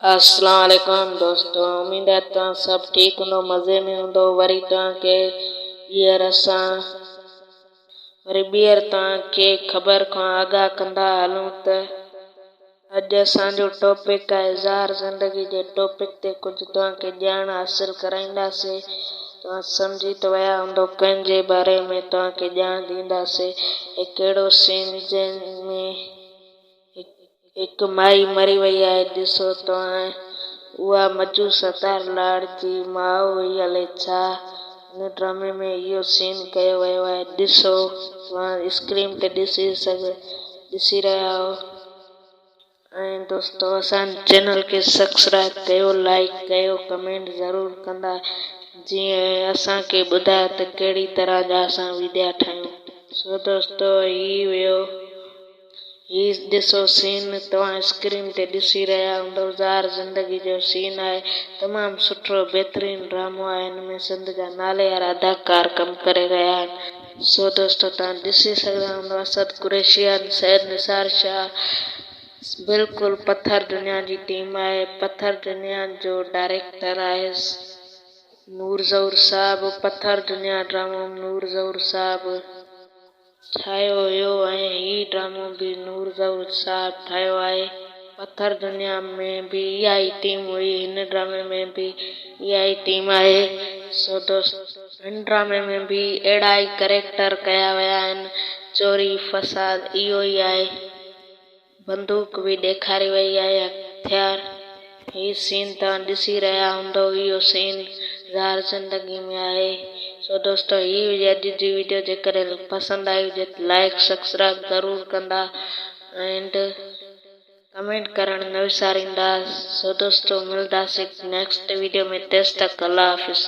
अस्सलाम वालेकुम दोस्तों, उम्मीद है तव्हां सब ठीक हूंदो, मज़े में हूंदो। वरी तव्हांखे ॿीहर तव्हांखे ख़बर खां आगाह कंदा हलूं त अॼु असांजो टॉपिक आहे ज़ार ज़िंदगी जे टॉपिक ते कुझु तव्हांखे ॼाण हासिल कराईंदासीं। तव्हां सम्झी त विया हूंदो कंहिंजे बारे में तव्हांखे ॼाण ॾींदासीं। हिकु अहिड़ो सीन जंहिंमें हिकु माई मरी वई आहे। ॾिसो तव्हां, उहा मजू सतार लाड़ जी माउ हुई। हले छा हिन ड्रामे में इहो सीन कयो वियो आहे। ॾिसो तव्हां स्क्रीन ते ॾिसी रहिया हो। ऐं दोस्तों, असांजे चैनल खे सब्सक्राइब कयो, लाइक कयो, कमेंट ज़रूरु कंदा, जीअं असांखे ॿुधायो त कहिड़ी तरह जा असां वीडियो ठाहियूं। सो दोस्तों, ही ॾिसो सीन तव्हां स्क्रीन ते ॾिसी रहिया हूंदो। ज़ार ज़िंदगी जो सीन आहे। तमामु सुठो बहितरीन ड्रामो आहे। हिन में सिंध जा नाले वारा अदाकार कमु करे रहिया आहिनि। सो दोस्तों, तव्हां ॾिसी सघंदा हूंदो असद कुरैशी, सैद निसार शाह, बिल्कुलु पत्थर दुनिया जी टीम आहे। पत्थर दुनिया जो डायरेक्टर आहे नूर ज़हूर साहब। पत्थर दुनिया ड्रामो नूर ज़हूर साहब ठाहियो हुयो ऐं ही ड्रामो बि नूर ज़हूर साहब ठाहियो आहे। पत्थर दुनिया में बि इहा ई टीम हुई, हिन ड्रामे में बि इहा ई टीम आहे। सो दोस्त, हिन ड्रामे में बि अहिड़ा ई कैरेक्टर कया विया आहिनि। चोरी फसाद इहो ई आहे। बंदूक बि ॾेखारी वई आहे, हथियार। ही सीन तव्हां ॾिसी रहिया हूंदो। इहो सीन ज़ार ज़िंदगी में आहे। सो दोस्तों, ही अॼु जी वीडियो जेकॾहिं पसंदि आई हुजे त लाइक सब्सक्राइब ज़रूरु कंदा एंड कमेंट करणु न विसारींदा। सो दोस्तों, मिलंदासीं नेक्स्ट वीडियो में। तेसि तक अल्लाह हाफ़िज़।